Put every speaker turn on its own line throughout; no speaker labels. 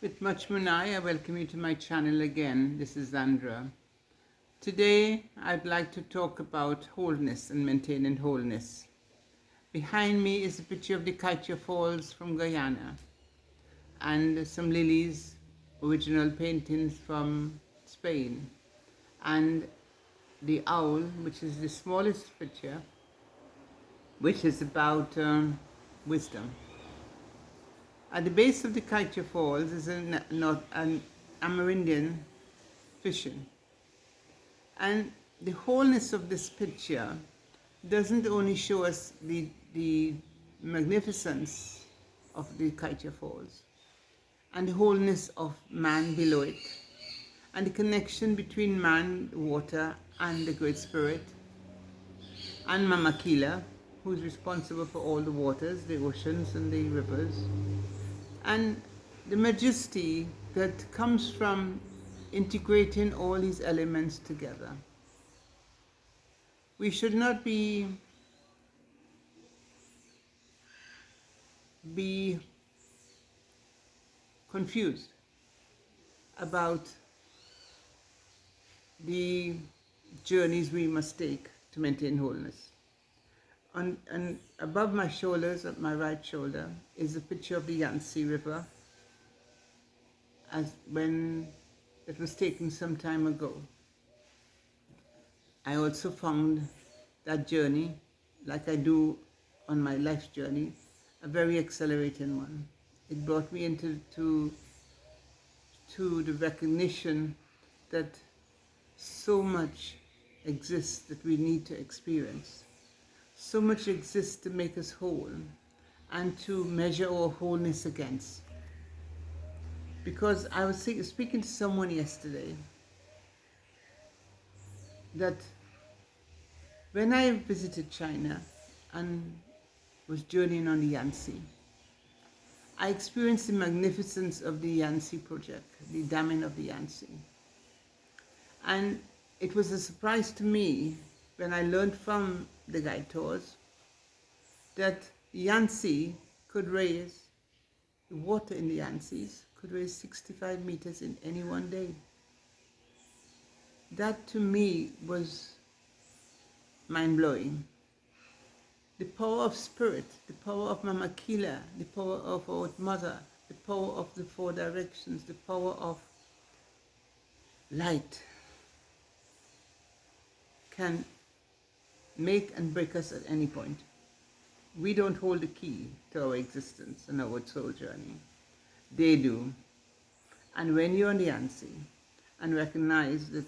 With much munai, I welcome you to my channel again. This is Zandra. Today, I'd like to talk about wholeness and maintaining wholeness. Behind me is a picture of the Kaitya Falls from Guyana and some lilies, original paintings from Spain, and the owl, which is the smallest picture, which is about wisdom. At the base of the Kaitya Falls is an Amerindian fishing. And the wholeness of this picture doesn't only show us the magnificence of the Kaitya Falls and the wholeness of man below it, and the connection between man, water, and the Great Spirit, and Mama Kila, who's responsible for all the waters, the oceans and the rivers, and the majesty that comes from integrating all these elements together. We should not be confused about the journeys we must take to maintain wholeness. And above my shoulders, at my right shoulder, is a picture of the Yangtze River as when it was taken some time ago. I also found that journey, like I do on my life's journey, a very accelerating one. It brought me into the recognition that so much exists that we need to experience. So much exists to make us whole and to measure our wholeness against. Because I was speaking to someone yesterday that when I visited China and was journeying on the Yangtze, I experienced the magnificence of the Yangtze project, the damming of the Yangtze. And it was a surprise to me when I learned from the guide tours that Yangtze could raise, the water in the Yangtzes could raise 65 meters in any one day. That to me was mind-blowing. The power of spirit, the power of Mama Kila, the power of our mother, the power of the four directions, the power of light can make and break us at any point. We don't hold the key to our existence and our soul journey. They do. And when you're on the Yangtze and recognize that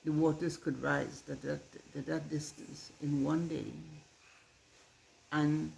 the waters could rise that distance in one day and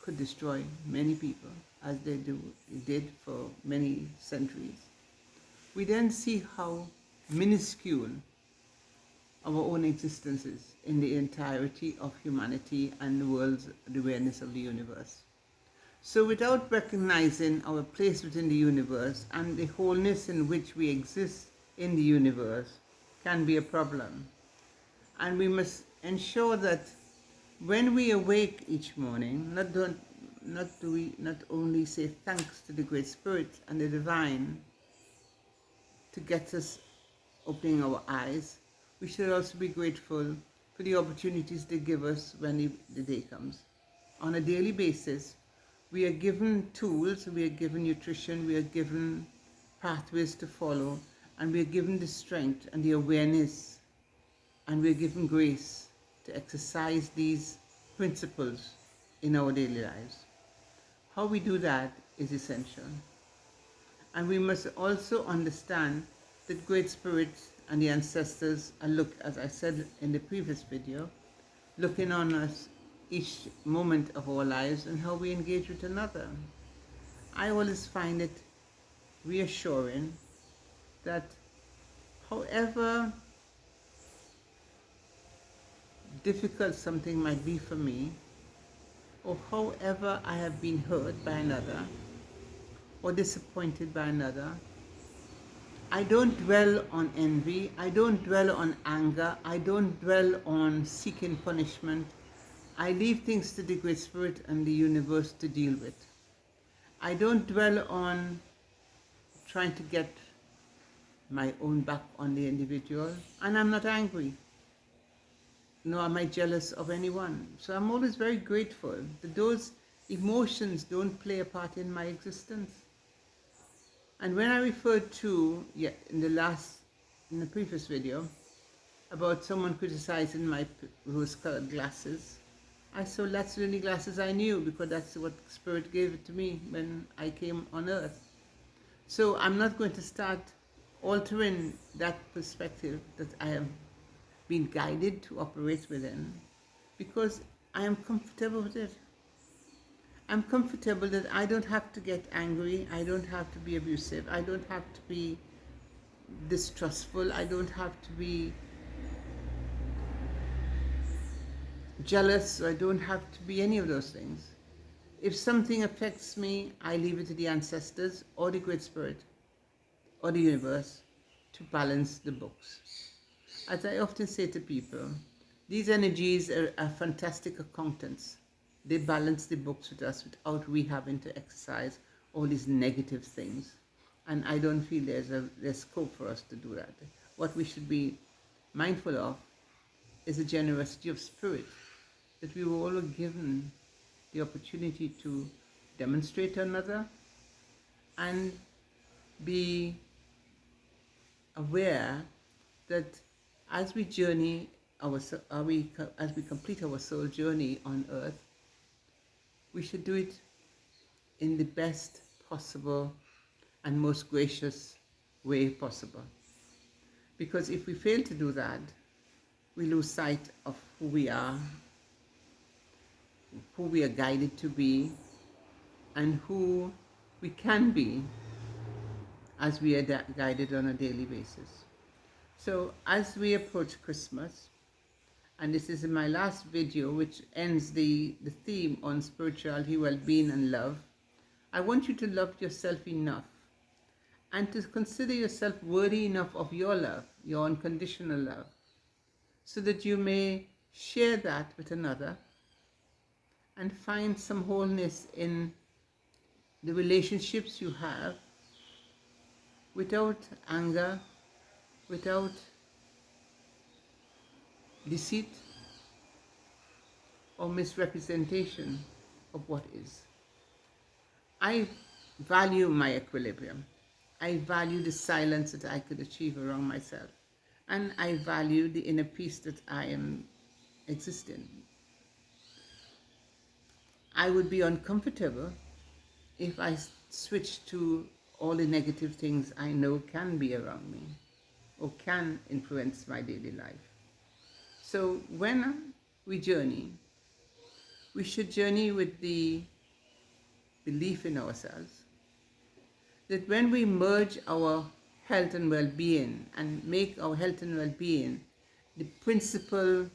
could destroy many people, as it did for many centuries, we then see how minuscule our own existence is in the entirety of humanity and the world's awareness of the universe. So without recognizing our place within the universe and the wholeness in which we exist in the universe can be a problem. And we must ensure that when we awake each morning, not only say thanks to the Great Spirit and the Divine to get us opening our eyes, we should also be grateful for the opportunities they give us when the day comes. On a daily basis, we are given tools, we are given nutrition, we are given pathways to follow, and we are given the strength and the awareness, and we are given grace to exercise these principles in our daily lives. How we do that is essential. And we must also understand that Great Spirit and the ancestors are, as I said in the previous video, looking on us each moment of our lives and how we engage with another. I always find it reassuring that however difficult something might be for me, or however I have been hurt by another or disappointed by another, I don't dwell on envy, I don't dwell on anger, I don't dwell on seeking punishment. I leave things to the Great Spirit and the universe to deal with. I don't dwell on trying to get my own back on the individual, and I'm not angry, nor am I jealous of anyone. So I'm always very grateful that those emotions don't play a part in my existence. And when I referred to, in the previous video, about someone criticizing my rose-colored glasses, I saw that's the only glasses I knew, because that's what Spirit gave it to me when I came on earth. So I'm not going to start altering that perspective that I have been guided to operate within, because I am comfortable with it. I'm comfortable that I don't have to get angry, I don't have to be abusive, I don't have to be distrustful, I don't have to be jealous, I don't have to be any of those things. If something affects me, I leave it to the ancestors or the Great Spirit or the universe to balance the books. As I often say to people, these energies are fantastic accountants. They balance the books with us without we having to exercise all these negative things. And I don't feel there's scope for us to do that. What we should be mindful of is the generosity of spirit, that we were all given the opportunity to demonstrate to another and be aware that as we journey as we complete our soul journey on earth, we should do it in the best possible and most gracious way possible. Because if we fail to do that, we lose sight of who we are guided to be, and who we can be as we are guided on a daily basis. So as we approach Christmas, and this is my last video which ends the theme on spirituality, well-being and love, I want you to love yourself enough and to consider yourself worthy enough of your love, your unconditional love, so that you may share that with another and find some wholeness in the relationships you have, without anger, without deceit or misrepresentation of what is. I value my equilibrium. I value the silence that I could achieve around myself. And I value the inner peace that I am existing. I would be uncomfortable if I switched to all the negative things I know can be around me or can influence my daily life. So when we journey, we should journey with the belief in ourselves that when we merge our health and well-being and make our health and well-being the principal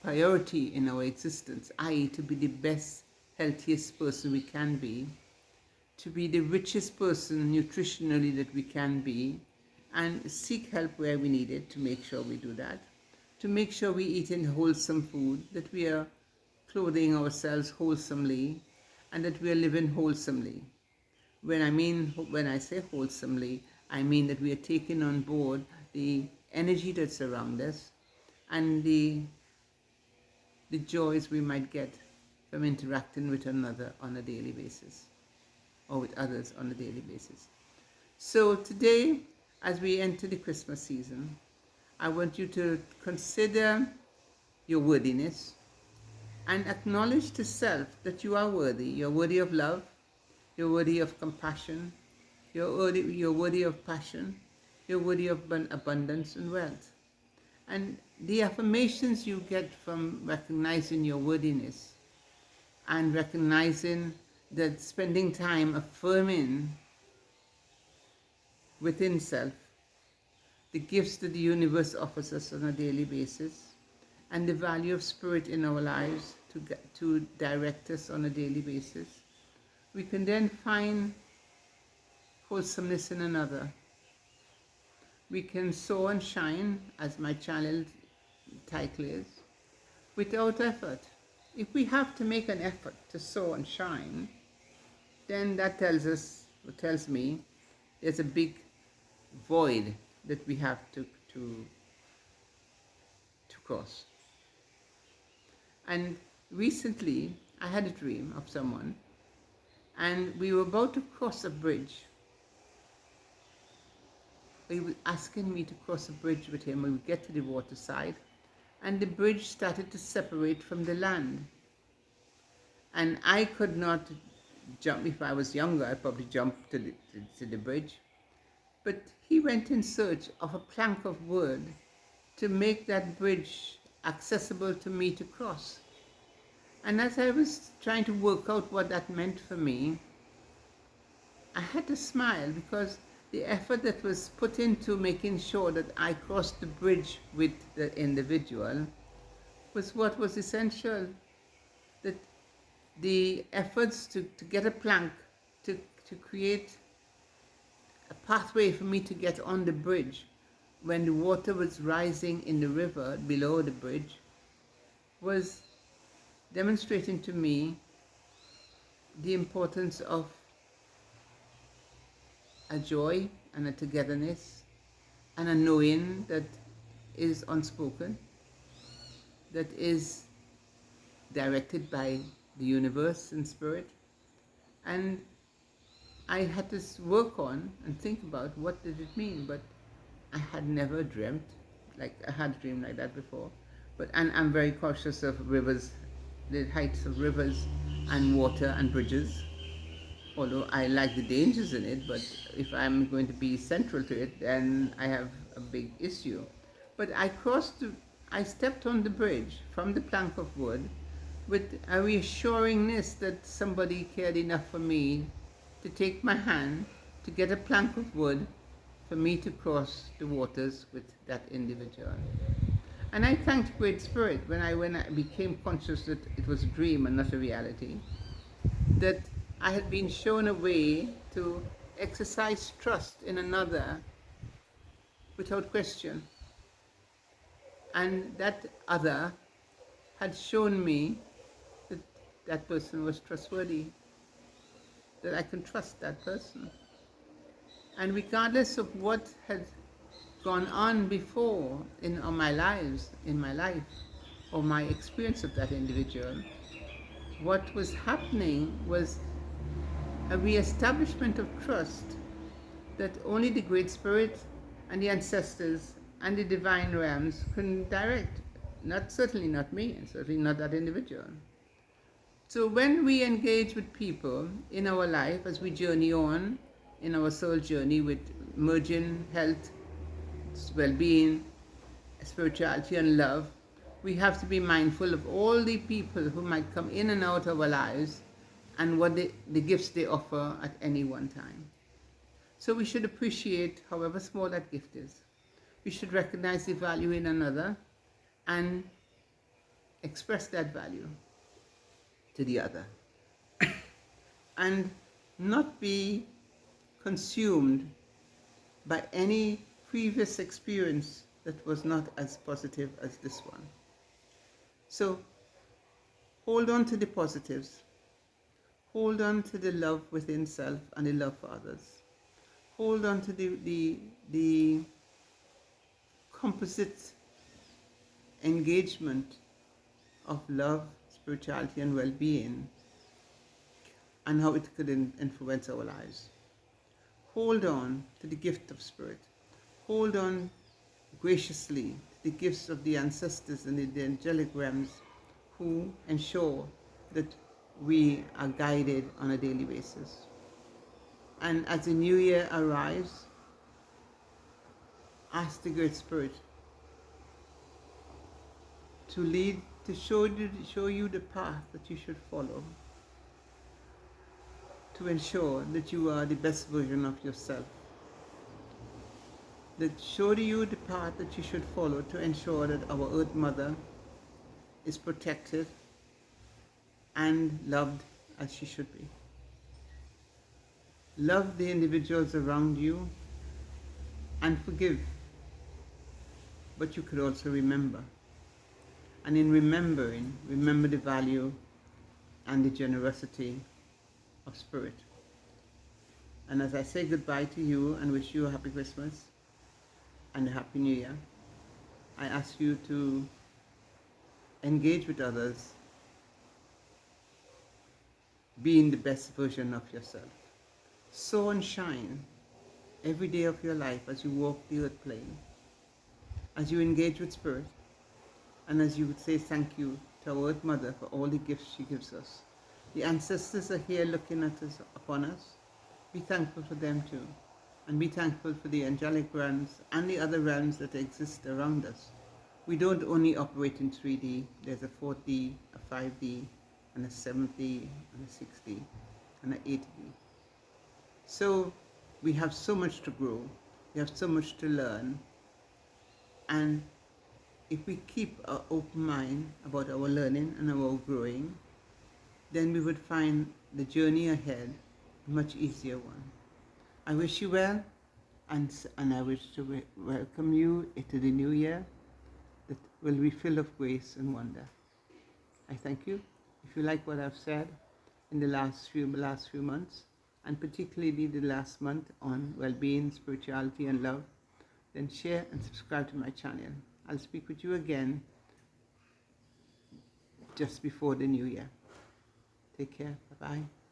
priority in our existence, i.e. to be the best, healthiest person we can be, to be the richest person nutritionally that we can be, and seek help where we need it to make sure we do that, to make sure we eat in wholesome food, that we are clothing ourselves wholesomely, and that we are living wholesomely. When I say wholesomely, I mean that we are taking on board the energy that's around us and the joys we might get from interacting with another on a daily basis, or with others on a daily basis. So today, as we enter the Christmas season, I want you to consider your worthiness and acknowledge to self that you are worthy. You're worthy of love, you're worthy of compassion, you're worthy of passion, you're worthy of abundance and wealth. And the affirmations you get from recognizing your worthiness and recognizing that spending time affirming within self the gifts that the universe offers us on a daily basis and the value of spirit in our lives to direct us on a daily basis, we can then find wholesomeness in another. We can soar and shine, as my channel title is, without effort. If we have to make an effort to soar and shine, then that tells us It tells me there's a big void that we have to cross. And recently, I had a dream of someone, and we were about to cross a bridge. He was asking me to cross a bridge with him. We would get to the water side, and the bridge started to separate from the land. And I could not jump. If I was younger, I'd probably jump to the bridge. But he went in search of a plank of wood to make that bridge accessible to me to cross. And as I was trying to work out what that meant for me, I had to smile, because the effort that was put into making sure that I crossed the bridge with the individual was what was essential. That the efforts to get a plank, to create a pathway for me to get on the bridge when the water was rising in the river below the bridge, was demonstrating to me the importance of a joy and a togetherness and a knowing that is unspoken, that is directed by the universe and spirit. And I had to work on and think about what did it mean, but I had never dreamt, like I had a dream like that before. And I'm very cautious of rivers, the heights of rivers and water and bridges, although I like the dangers in it, but if I'm going to be central to it, then I have a big issue. But I stepped on the bridge from the plank of wood with a reassuringness that somebody cared enough for me to take my hand to get a plank of wood for me to cross the waters with that individual. And I thanked Great Spirit when I became conscious that it was a dream and not a reality, that I had been shown a way to exercise trust in another without question. And that other had shown me that that person was trustworthy, that I can trust that person. And regardless of what had gone on before in my life, or my experience of that individual, what was happening was a re-establishment of trust that only the Great Spirit and the ancestors and the divine realms can direct. Certainly not me, and certainly not that individual. So when we engage with people in our life, as we journey on in our soul journey with merging health, well-being, spirituality and love, we have to be mindful of all the people who might come in and out of our lives and what the gifts they offer at any one time. So we should appreciate however small that gift is. We should recognize the value in another and express that value to the other. And not be consumed by any previous experience that was not as positive as this one. So hold on to the positives. Hold on to the love within self and the love for others. Hold on to the composite engagement of love, spirituality and well-being, and how it could influence our lives. Hold on to the gift of spirit. Hold on graciously to the gifts of the ancestors and the angelic realms who ensure that we are guided on a daily basis. And as the new year arrives, ask the Great Spirit to lead, to show you the path that you should follow, to ensure that you are the best version of yourself. That show you the path that you should follow to ensure that our Earth Mother is protected and loved as she should be. Love the individuals around you and forgive, but you could also remember. And in remembering, remember the value and the generosity of spirit. And as I say goodbye to you and wish you a happy Christmas and a happy New Year, I ask you to engage with others, being the best version of yourself. Soar and shine every day of your life as you walk the earth plane, as you engage with spirit, and as you would say thank you to our Earth Mother for all the gifts she gives us. The ancestors are here looking at us, upon us. Be thankful for them too. And be thankful for the angelic realms and the other realms that exist around us. We don't only operate in 3D. There's a 4D, a 5D, and a 7D, and a 6D, and an 8D. So we have so much to grow. We have so much to learn. And if we keep an open mind about our learning and our growing, then we would find the journey ahead a much easier one. I wish you well, and I wish to welcome you into the new year that will be filled of grace and wonder. I thank you. If you like what I've said in the last few months, and particularly the last month on well-being, spirituality, and love, then share and subscribe to my channel. I'll speak with you again just before the new year. Take care. Bye-bye.